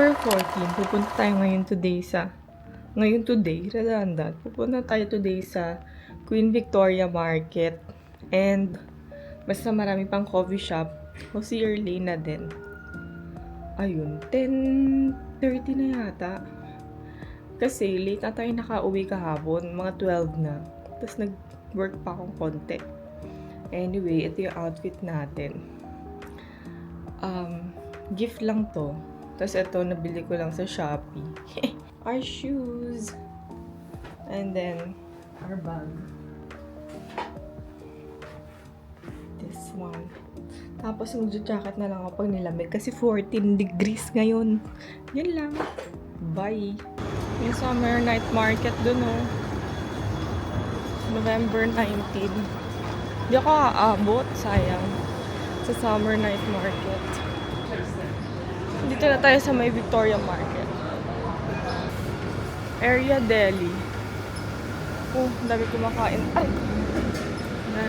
November 14, pupunta tayo ngayon today, redundant. Pupunta tayo today sa Queen Victoria Market. And, basta marami pang coffee shop. O si early na din. Ayun, 10:30 na yata. Kasi late na tayo nakauwi kahapon, mga 12 na. Tapos nag-work pa akong konti. Anyway, ito yung outfit natin. Gift lang to. Tapos ito, nabili ko lang sa Shopee. Our shoes. And then, our bag. This one. Tapos, mag-jacket na lang ako pag nilamig. Kasi 14 degrees ngayon. Yan lang. Bye. Yung summer night market dun, oh. November 19. Di ako aabot. Sayang. Sa summer night market. Dito na tayo sa may Victoria Market. Area Deli. Oh, dami kumakain.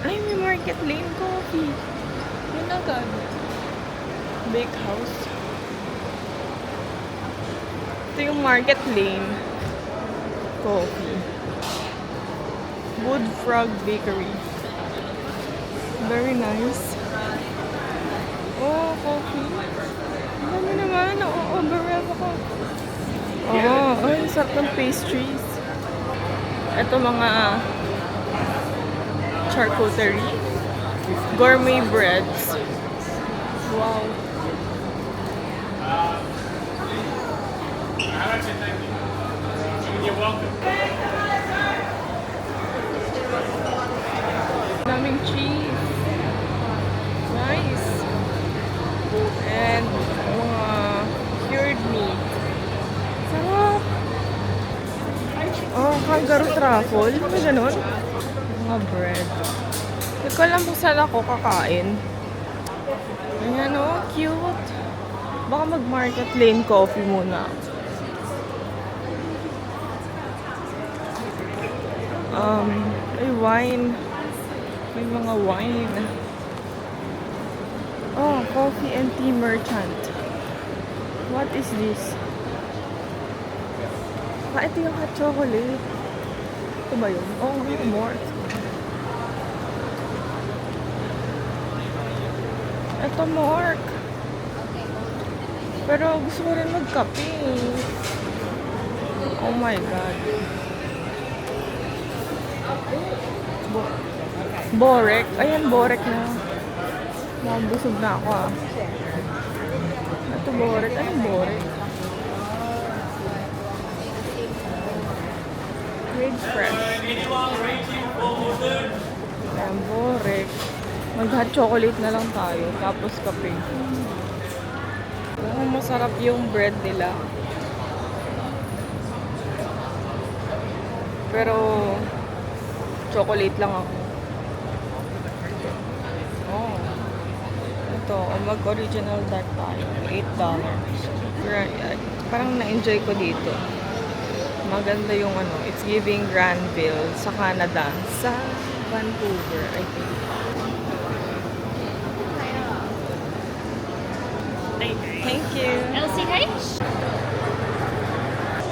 Ay, may Market Lane Coffee. Yun agad. Bake House. Ito yung Market Lane Coffee. Wood Frog Bakery. Very nice. Oh, coffee. Ang dami naman. Na-overwhelm ako. Ay, sarap ng pastries. Ito mga charcuterie. Gourmet breads. Wow. You're welcome. Daming cheese. Nice. And mga cured meat. Sarap. Oh, kangaroo truffle. May ganun. Mga bread. Hindi ko alam kung saan ako kakain. Ayan, oh, cute. Baka mag-Market Lane Coffee muna. Ay, wine. May mga wine. Oh, coffee and tea merchant. What is this? Ito yung hot chocolate. Ito ba yun? Oh, more. Ito, more. Pero gusto ko rin magkape. Oh my God. Borek. Ayan, borek na. Mabusog na ako, ah. Ito, borek. Anong borek? Grade fresh. Ayan, borek. Mag-hot chocolate na lang tayo. Tapos kape. Oh, masarap yung bread nila. Pero, chocolate lang ako. Oh. Ito, mag-original dark tayo. $8. Parang na-enjoy ko dito. Maganda yung ano, it's giving Granville sa Canada. Sa Vancouver, I think. Thank you. LCH?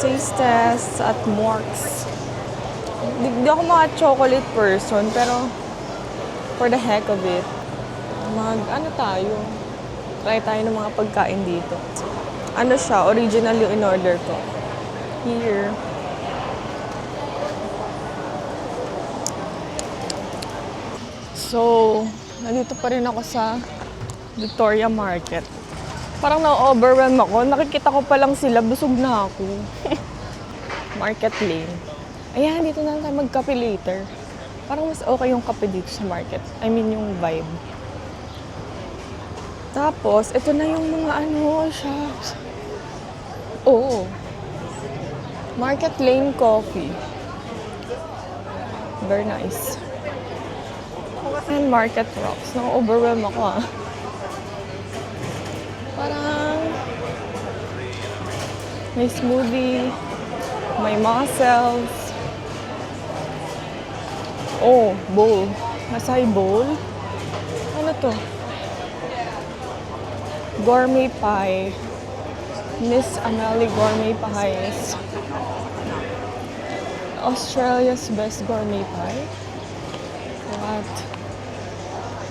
Taste test at Morks. Di ako mga chocolate person, pero for the heck of it, try tayo ng mga pagkain dito. Ano siya, original yung in-order ko. Here. So, nandito pa rin ako sa Victoria Market. Parang na-overwhelm ako. Nakikita ko pa lang sila, busog na ako. Market Lane. Ayan, dito na lang tayo magkape later. Parang mas okay yung kape dito sa market. I mean, yung vibe. Tapos, ito na yung mga shops. Oh. Market Lane Coffee. Very nice. And Market Rocks. Na-overwhelm ako, ah. Parang may smoothie, may mussels. Oh, bowl. Acai bowl. Ano to? Gourmet pie. Miss Amelie Gourmet Pies. Australia's best gourmet pie. What?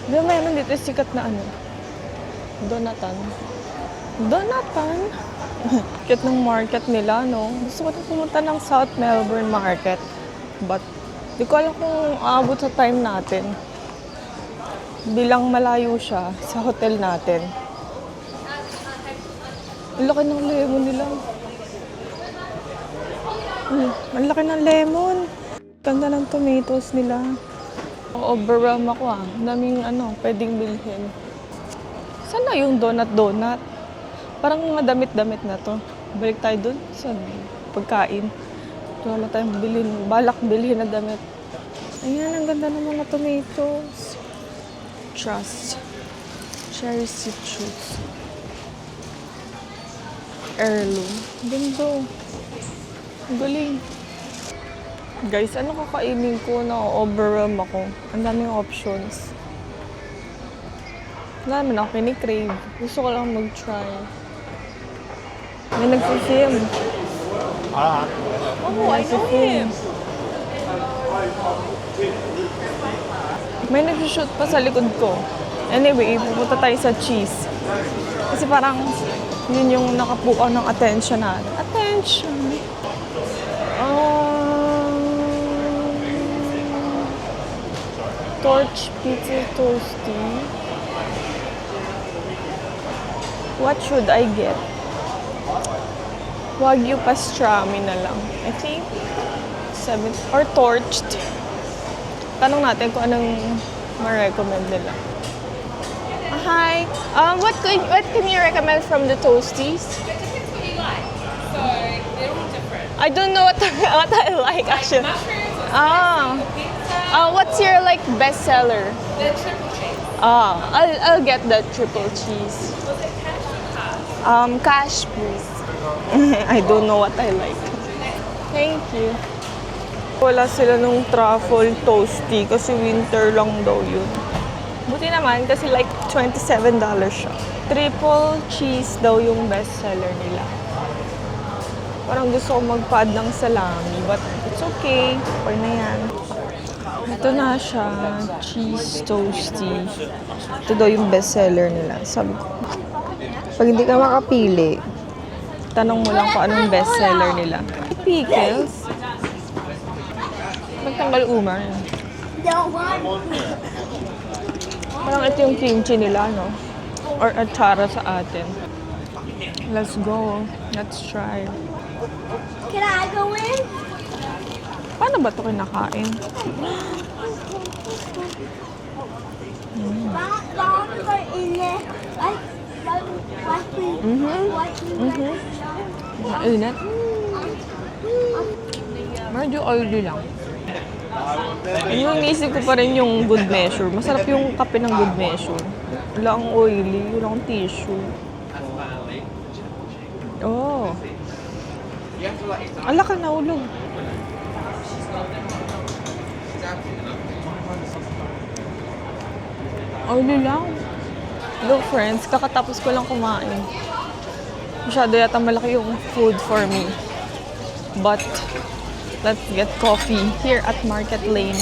Di ba meron dito sikat na ano? Donatan. Donatan? Cute ng market nila, no? Gusto ko na pumunta ng South Melbourne Market. But, di ko alam kung aabot sa time natin. Bilang malayo siya sa hotel natin. Ang laki ng lemon nila. Ang laki ng lemon. Ganda ng tomatoes nila. Overwhelm ako ah. Daming pwedeng bilhin. Saan na yung donut? Parang mga damit-damit na to. Balik tayo dun sa pagkain. Wala tayong bilhin. Balak bilhin na damit. Ayan, ang ganda ng mga tomatoes. Trust. Cherry citrus. Heirloom. Ganda. Ang galing. Guys, ano kakainin ko na overwhelm ako? Ang daming options. Wala naman ako kini-crave. Gusto ko lang mag-try. May nag-film. Oh, I know him. May nag-shoot pa sa likod ko. Anyway, pupunta tayo sa cheese. Kasi parang yun yung nakapukaw ng attention natin. Attention! Torch pizza toasty. What should I get? Wagyu pastrami na lang. I think 7 or torched. Tanong natin kung anong ma-recommend nila. Hi. What can you recommend from the toasties? It depends what you like. So they're all different. I don't know what I like actually. Mushrooms or Ah. pizza. What's your best seller? The triple cheese. I'll get the triple cheese. Was it cash or cash? Cash please. I don't know what I like. Thank you. Wala sila nung truffle toasty kasi winter lang daw yun. Buti naman kasi like $27 siya. Triple cheese daw yung best seller nila. Parang gusto ko mag-pad ng salami but it's okay. Okay na yan. Ito na siya. Cheese toasty. Ito daw yung best seller nila. Sabi ko, pag hindi ka makapili, tanong mo lang kung anong best seller nila. Pickles. Magtanggal umar. Parang ito yung kimchi nila, no? Or achara sa atin. Let's go. Let's try. Can I go in? Paano ba ito kinakain? Mom, go in there. Mainit. Medyo oily lang. Yung isip ko pa rin yung Good Measure. Masarap yung kape ng Good Measure. Wala ang oily, wala ang tissue. Oh. Ala ka naulog. Oily lang. Hello friends, kakatapos ko lang kumain. Masyado yata malaki yung food for me. But, let's get coffee here at Market Lane.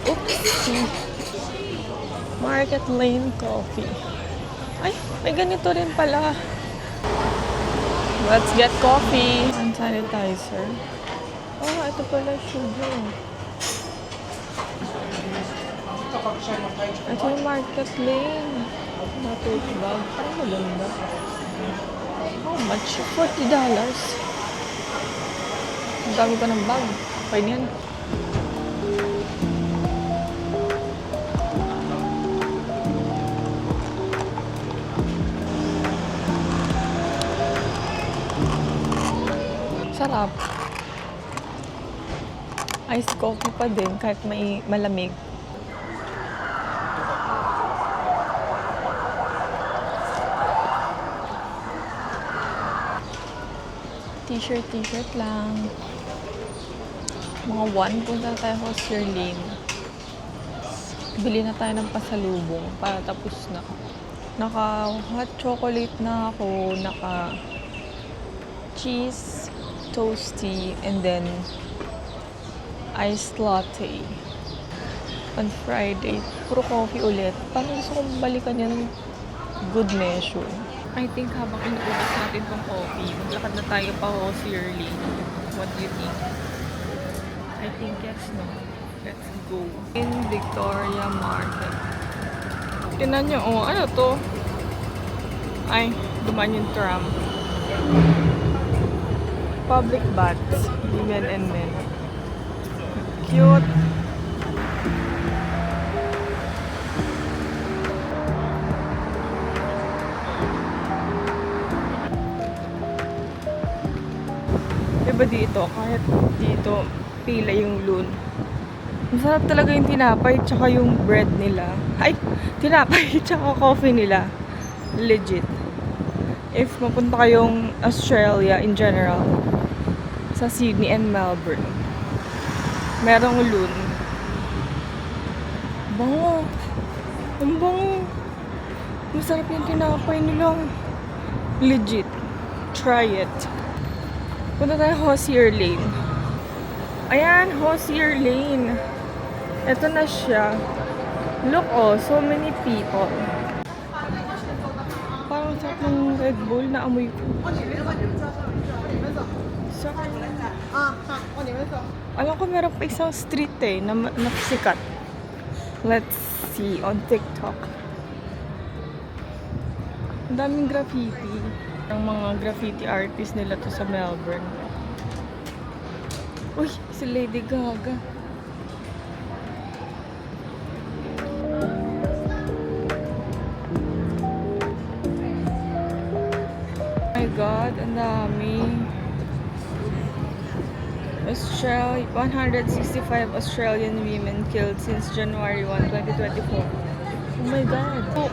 Oopsie. Market Lane Coffee. Ay, may ganito rin pala. Let's get coffee. Hand sanitizer. Oh, ito pala sugar. Ito yung Market Lane. Tote bag. Parang maganda. How much? $40. Ang dami pa ng bag. Okay yan. Sarap. Iced coffee pa din kahit may malamig. T-shirt lang. Mga 1, punta tayo sa Sirlane. Bili na tayo ng pasalubong para tapos na. Naka hot chocolate na ako, naka cheese, toasty, and then iced latte. On Friday, puro coffee ulit. Parang gusto kong balikan yan good measure. I think habang inuubos natin tong coffee, maglakad na tayo pa Hosier Lane. What do you think? I think yes, no? Let's go. In Victoria Market. Tingnan nyo, oh, ano to? Ay, dumaan yung tram. Public baths, women and men. Cute. Diba dito, kahit dito, pila yung loon. Masarap talaga yung tinapay tsaka yung bread nila. Ay, tinapay tsaka coffee nila. Legit. If mapunta kayong Australia in general, sa Sydney and Melbourne, merong loon. Bango. Ang bango. Masarap yung tinapay nila. Legit. Try it. Punta tayo Hosier Lane. Ayan, Hosier Lane. Ito na siya. Look, oh, so many people. Parang sarap ng Red Bull na amoy ko. Sorry. Alam ko meron pa isang street na sikat. Let's see on TikTok. Ang daming graffiti. Ang mga graffiti artist nila to sa Melbourne. Uy, si Lady Gaga. Oh my God, ang dami. Australia, 165 Australian women killed since January 1, 2024. Oh my God. Oh.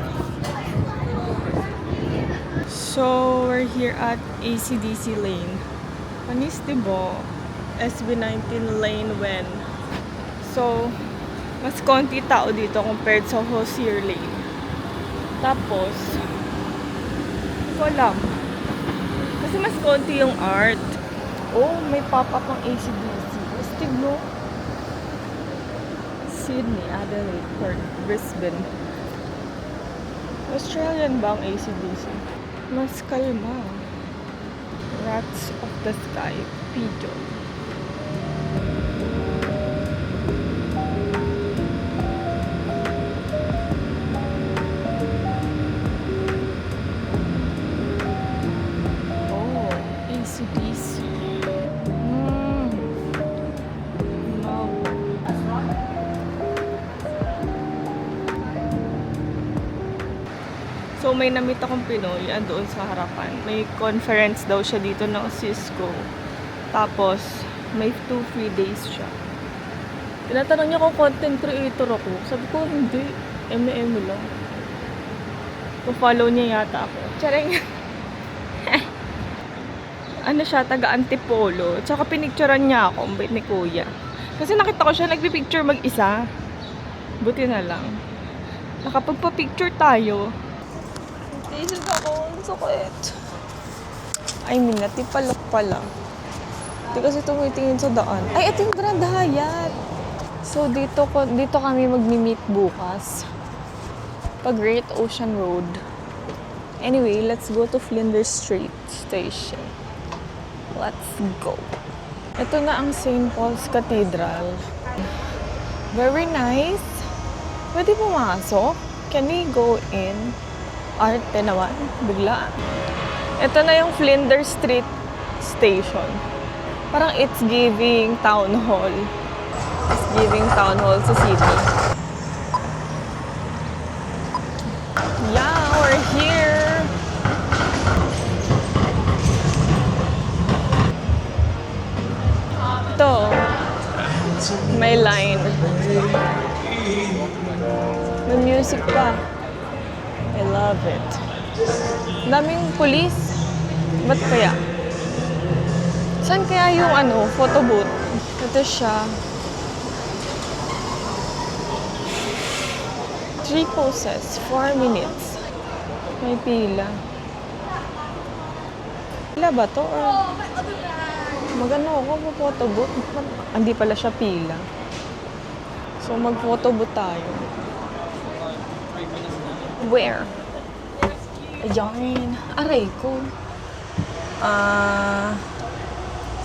So, we're here at ACDC Lane. Panis, diba? SB19 Lane when. So, mas konti tao dito compared sa Hosier Lane. Tapos, hindi ko alam. Kasi mas konti yung art. Oh, may pop-up ng ACDC. Astig, no? Sydney, Adelaide, Perth, Brisbane. Australian ba ang ACDC? Mas kalma. Rats of the Sky, Pigeon. Oh, ACDC. No. So, may namit akong Pinoy doon sa harapan. May conference daw siya dito ng Cisco. Tapos, may 2 free days siya. Tinatanong niya kung content creator ako. Sabi ko, hindi. M&M lang. Follow niya yata ako. Charing. Ano siya, taga-Antipolo. Tsaka pinicturean niya ako, ang bait ni Kuya. Kasi nakita ko siya nagpipicture mag-isa. Buti na lang. Nakapagpa-picture tayo. Tisig ako, ang sakit. I mean, natipalok pala. Hindi kasi tumitingin sa daan. Ay, ito yung Grand Hyatt. So, dito kami magmi-meet bukas. Great Ocean Road. Anyway, let's go to Flinders Street Station. Let's go. Ito na ang St. Paul's Cathedral. Very nice. Pwede pumasok. Can we go in? Arte naman. Bigla. Ito na yung Flinders Street Station. Parang it's giving town hall. It's giving town hall sa city. Yeah, we're here. Ito. May line. May music pa. I love it. Daming police. Ba't kaya? Saan kaya yung photo booth? Ito siya. 3 poses, 4 minutes. May pila. Pila ba to? Or magano ako, mag-photobooth? Hindi pala siya pila. So, mag-photobooth tayo. Where? Ayan. Aray ko.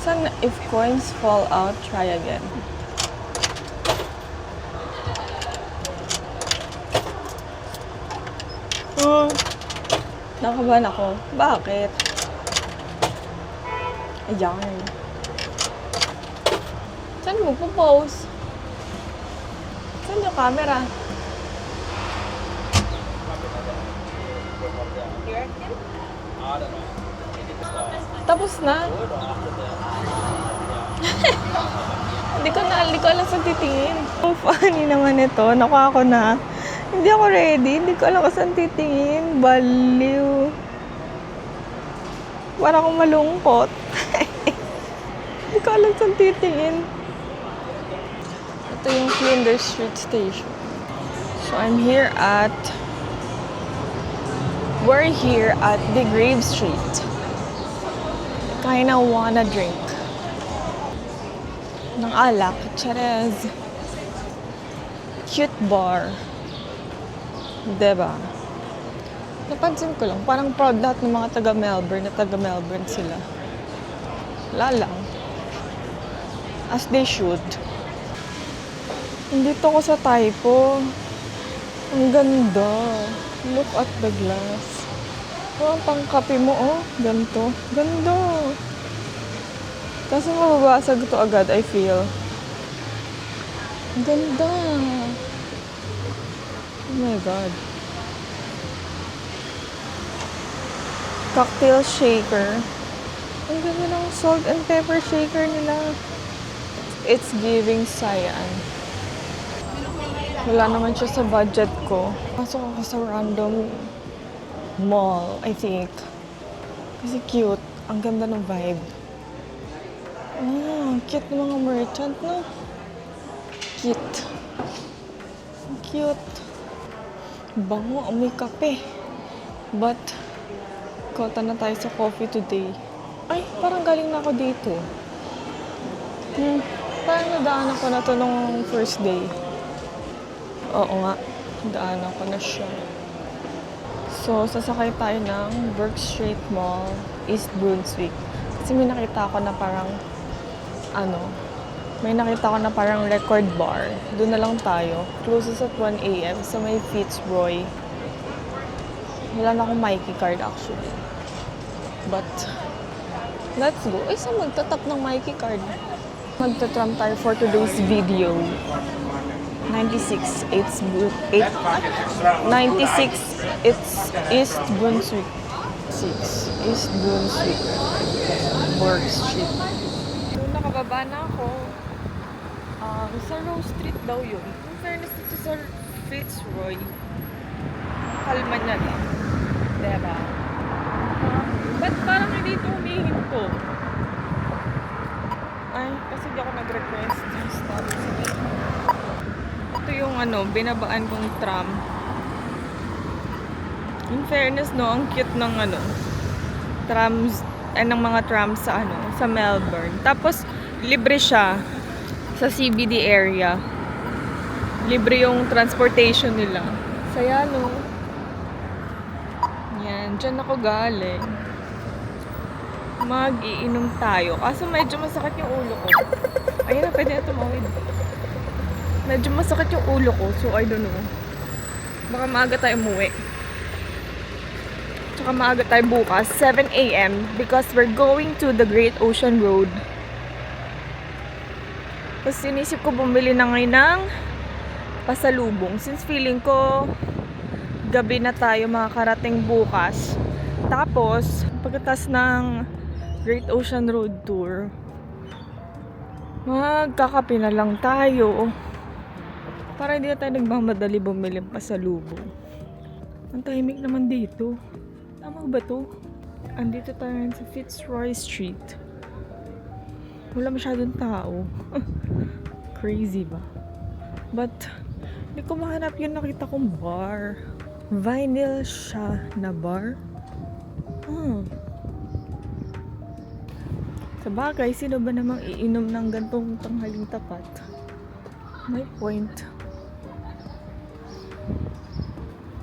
Saan if coins fall out, try again. Nakabahan ako. Bakit? Ayan. Saan mo po-pose? Saan yung camera? Tapos na. Hindi ko alam saan titingin. Oh, funny naman ito. Nakuha ko na. Hindi ako ready. Hindi ko alam kung saan titingin. Baliw. Para akong malungkot. Hindi ko alam saan titingin. Ito yung Flinders Street Station. So, we're here at the Grave Street. Kinda wanna drink ng alak, Cherez. Cute bar. Diba? Napansin ko lang, parang proud lahat ng mga taga-Melbourne sila. Wala lang. As they should. Nandito ko sa typo. Ang ganda. Look at the glass. Oh, pangkape mo, oh. Ganto. Ganda. Kasi mababasag ito agad, I feel. Ganda. Oh my God. Cocktail shaker. Ang ganda ng salt and pepper shaker nila. It's giving Cyan. Wala naman siya sa budget ko. Pasok ako sa random mall, I think. Kasi cute. Ang ganda ng vibe. Ang cute ng mga merchant, no? Cute. Ang cute. Bango, may kape. But, kota na tayo sa coffee today. Ay, parang galing na ako dito. Parang nadaanan ko na to nung first day. Oo nga, nadaanan ko na siya. So, sasakay tayo ng Burke Street Mall, East Brunswick. Kasi may nakita ko na parang, record bar. Doon na lang tayo. Closes at 1 a.m. sa may Fitzroy. Wala na akong Mikey card actually. But, let's go. Ay, saan magtatap ng Mikey card? Magtatram tayo for today's video. 96, it's East Brunswick. 6, East Brunswick. Burke Street. So, nakababa na ako. Sa Rose Street daw yun. In fairness dito sa Fitzroy, kalma niya lang. Diba? Ba't parang hindi ito humihinto? Ay, kasi di ako nag-request. Stop. Ito yung binabaan kong tram. In fairness, no, ang cute ng trams, ng mga trams sa Melbourne. Tapos, libre siya sa CBD area. Libre yung transportation nila. Saya, no? Yan, dyan ako galing. Mag-iinom tayo. Kaso medyo masakit yung ulo ko. Ayun na, pwede na tumawid. Medyo masakit yung ulo ko, so I don't know. Baka maaga tayo umuwi. Tsaka maaga tayo bukas, 7 a.m. because we're going to the Great Ocean Road. Tapos sinisip ko bumili na ngayon ng pasalubong. Since feeling ko gabi na tayo makakarating bukas. Tapos, pagkatas ng Great Ocean Road Tour, magkakape na lang tayo. Para hindi na tayo nagmamadali bumili ng pasalubong. Ang tahimik naman dito. Tama ba to? Andito tayo sa Fitzroy Street. Wala masyadong tao. Crazy ba? But, hindi ko mahanap yung nakita kong bar. Vinyl siya na bar. Sa bagay, sino ba namang iinom ng gantong tanghaling tapat? May point.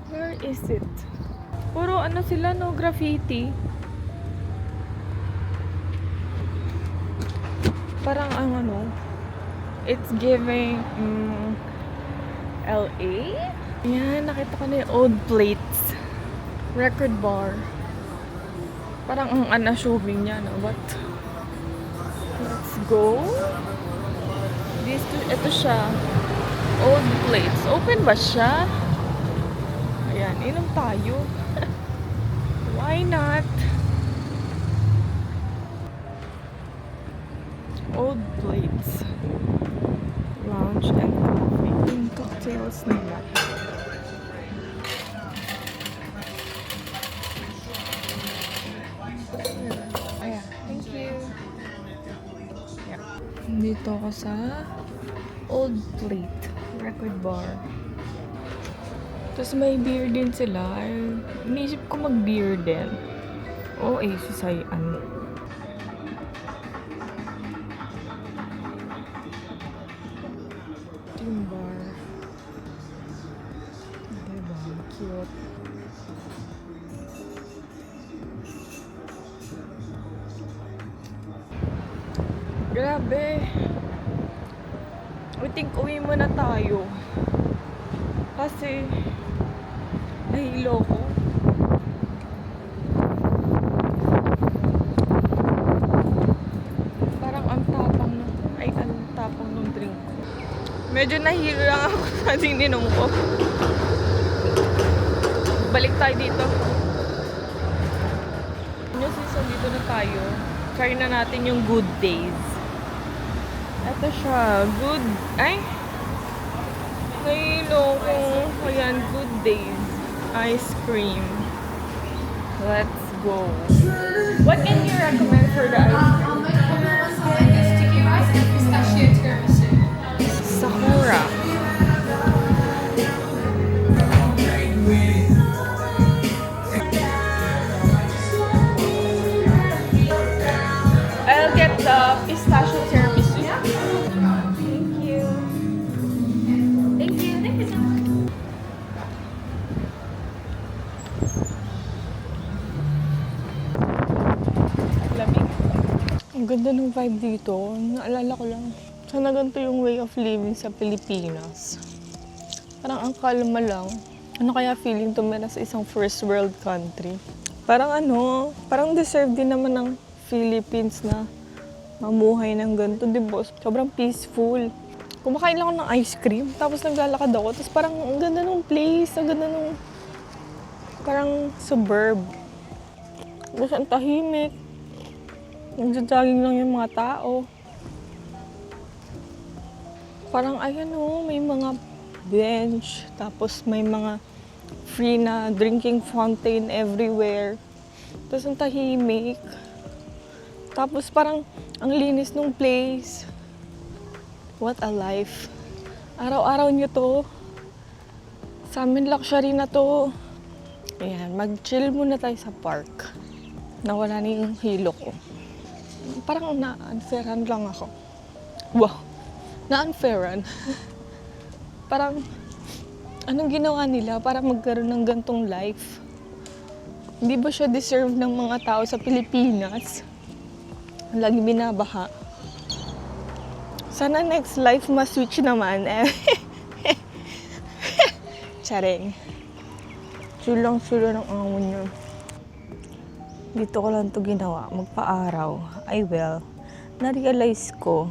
Where is it? Puro ano sila, no? Graffiti. Parang ang ano, it's giving LA? Yan, nakita ko na yung old plates. Record bar. Parang ang unassuming niya, no? But, let's go. Ito siya. Old plates. Open ba siya? Ayan, inom tayo. Why not? Old plates. Lounge and coffee. Yung cocktails nila. Ayan. Thank you. Yeah. Dito ako sa Old Plate Record Bar. Tapos may beer din sila. Inisip ko mag-beer din. O, sasayan. Ito yung bar. Diba? Cute. Grabe. I think uwi muna tayo. Kasi nahilo ko. Parang ang tapang ng drink ko. Medyo nahilo lang ako sa sininom ko. Balik tayo dito. New season, dito na tayo. Try na natin yung Good Days. Ito siya. Nahilo ko. Ayan, Good Days. Ice cream. Let's go. What can you recommend for the ice cream? My favorite one's the sticky rice and pistachio tiramisu. Sakura. I'll get the pistachio tiramisu. Thank you. Thank you. Thank you so much. Lamig. Ang ganda ng vibe dito. Naalala ko lang. Sana ganito yung way of living sa Pilipinas. Parang ang kalma lang. Ano kaya feeling tumira sa isang first world country? Parang deserve din naman ng Philippines na mamuhay ng ganito, di ba? Sobrang peaceful. Kumakain lang ako ng ice cream, tapos naglalakad ako, tapos parang ang ganda ng place, ang ganda ng parang suburb. Tapos ang tahimik. Nagja-jogging lang yung mga tao. Parang may mga bench, tapos may mga free na drinking fountain everywhere. Tapos ang tahimik. Tapos parang ang linis ng place. What a life. Araw-araw nyo to. Sa amin luxury na to. Ayan, mag-chill muna tayo sa park. Nawala na yung hilo ko. Parang na-unfairan lang ako. Wow. Na-unfairan. Parang, anong ginawa nila para magkaroon ng gantong life? Hindi ba siya deserve ng mga tao sa Pilipinas? Lagi binabaha. Sana next life ma-switch naman. Charing. Sulang-sulo ng angon niya. Dito ko lang to ginawa, magpa-araw. Na-realize ko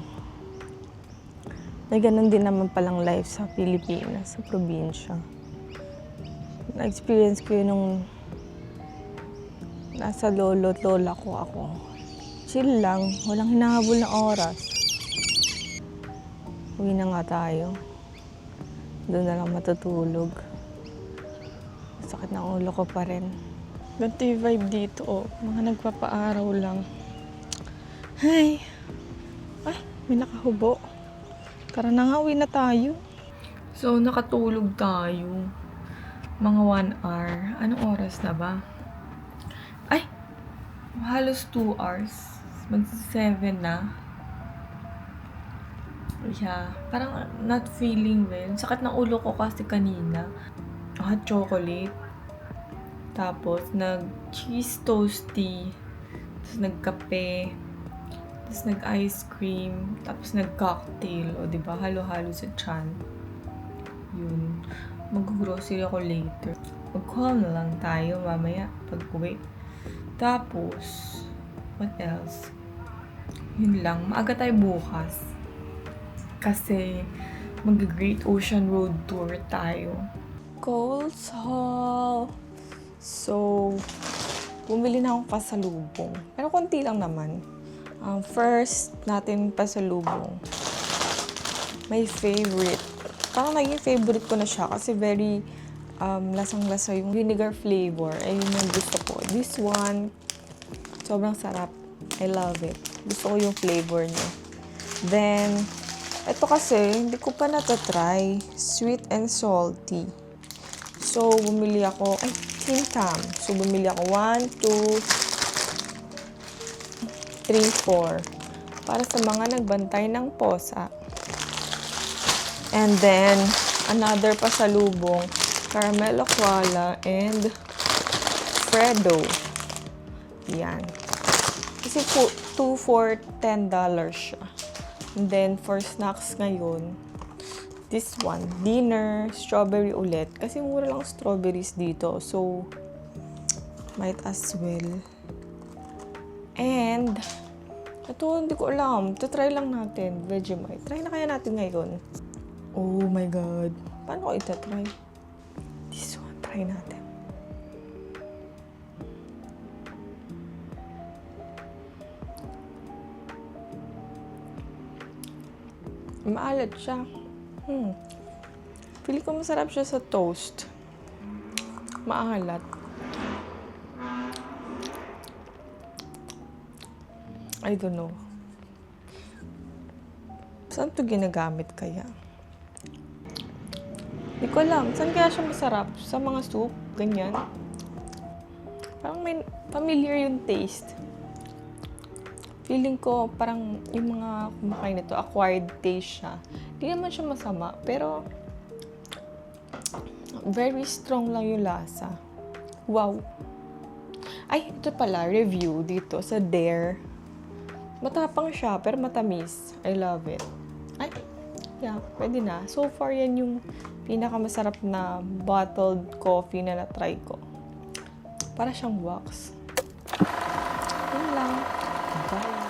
na ganun din naman palang life sa Pilipinas, sa probinsya. Na-experience ko yun nung nasa lolo at lola ko ako. Chill lang, walang hinahabol na oras. Uwi na nga tayo. Doon na lang matutulog. Sakit ng ulo ko pa rin. Ganito yung vibe dito, oh. Mga nagpapaaraw lang. Ay! May nakahubo. Tara na nga, uwi na tayo. So, nakatulog tayo. Mga 1 hour. Anong oras na ba? Ay! Halos 2 hours. Mag-7 na. Yeah, parang not feeling well. Sakit ng ulo ko kasi kanina. Hot chocolate. Tapos, nag-cheese toasty. Tapos, nagkape. Tapos, nag-ice cream. Tapos, nag-cocktail. O, diba? Halo-halo sa tiyan. Yun. Mag-grocery ako later. Mag-call na lang tayo mamaya pag-uwi. Tapos, what else? Yun lang. Maaga tayo bukas. Kasi, mag-Great Ocean Road Tour tayo. Coles Hall. So, bumili na akong pasalubong. Pero konti lang naman. First natin pasalubong. My favorite. Parang naging favorite ko na siya kasi very lasang-lasa yung vinegar flavor. Ayun yung gusto ko. This one, sobrang sarap. I love it. Gusto ko yung flavor niya. Then, ito kasi, hindi ko pa natatry. Sweet and salty. So, bumili ako, Tim Tam. So, bumili ako 1, 2, 3, 4. Para sa mga nagbantay ng posa. And then, another pasalubong, caramel koala and Fredo. Yan. Kasi 2 for $10 siya. And then, for snacks ngayon, this one, dinner, strawberry ulit. Kasi mura lang strawberries dito. So, might as well. And, ito, hindi ko alam. Try lang natin. Vegemite. Try na kaya natin ngayon. Oh my God. Paano ko itatry? This one, try natin. Maalat siya. Pili ko masarap siya sa toast. Maalat. I don't know. Saan to ginagamit kaya? Di ko alam. Saan kaya siya masarap? Sa mga soup? Ganyan. Parang may familiar yung taste. Feeling ko parang yung mga kumakain nito, acquired taste siya. Di naman siya masama, pero very strong lang yung lasa. Wow! Ay, ito pala, review dito sa Dare. Matapang siya, pero matamis. I love it. Ay, yeah, pwede na. So far, yan yung pinakamasarap na bottled coffee na na-try ko. Para siyang wax. Yun lang. Bye!